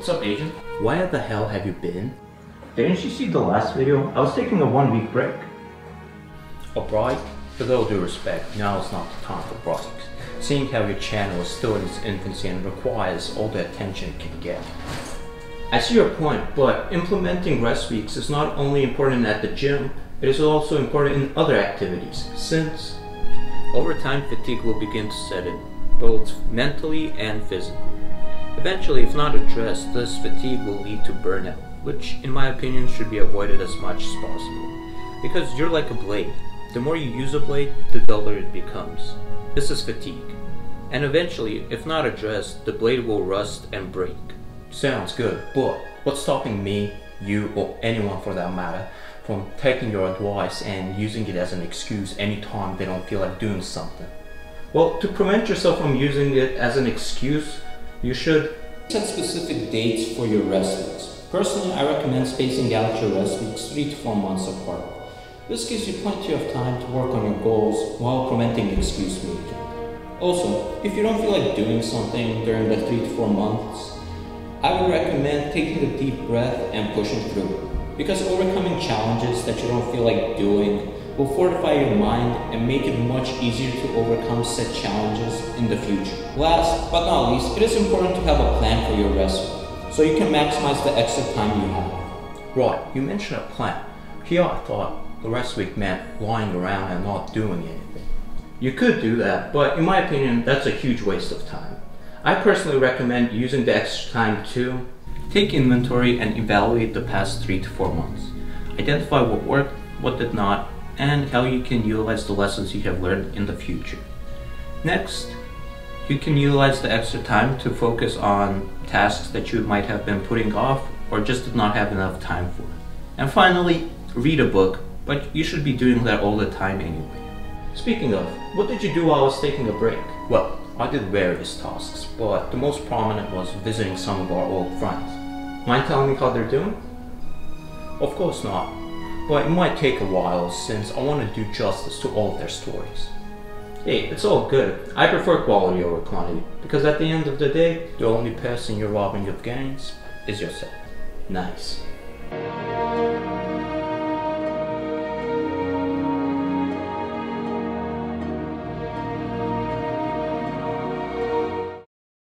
What's up, Agent? Where the hell have you been? Didn't you see the last video? I was taking a 1-week break. Alright, with all due respect, now is not the time for breaks, seeing how your channel is still in its infancy and requires all the attention it can get. I see your point, but implementing rest weeks is not only important at the gym, it is also important in other activities, since over time fatigue will begin to set in, both mentally and physically. Eventually, if not addressed, this fatigue will lead to burnout, which in my opinion should be avoided as much as possible. Because you're like a blade. The more you use a blade, the duller it becomes. This is fatigue. And eventually, if not addressed, the blade will rust and break. Sounds good, but what's stopping me, you, or anyone for that matter, from taking your advice and using it as an excuse anytime they don't feel like doing something? Well, to prevent yourself from using it as an excuse, you should set specific dates for your rest weeks. Personally, I recommend spacing out your rest weeks 3 to 4 months apart. This gives you plenty of time to work on your goals while preventing excuse making. Also, if you don't feel like doing something during the 3 to 4 months, I would recommend taking a deep breath and pushing through. Because overcoming challenges that you don't feel like doing will fortify your mind and make it much easier to overcome said challenges in the future. Last but not least, it is important to have a plan for your rest week, so you can maximize the extra time you have. Right, you mentioned a plan. Here I thought the rest week meant lying around and not doing anything. You could do that, but in my opinion, that's a huge waste of time. I personally recommend using the extra time to take inventory and evaluate the past 3 to 4 months. Identify what worked, what did not, and how you can utilize the lessons you have learned in the future. Next, you can utilize the extra time to focus on tasks that you might have been putting off or just did not have enough time for. And finally, read a book, but you should be doing that all the time anyway. Speaking of, what did you do while I was taking a break? Well, I did various tasks, but the most prominent was visiting some of our old friends. Mind telling me how they're doing? Of course not, but it might take a while since I want to do justice to all of their stories. Hey, it's all good. I prefer quality over quantity, because at the end of the day, the only person you're robbing of gains is yourself. Nice.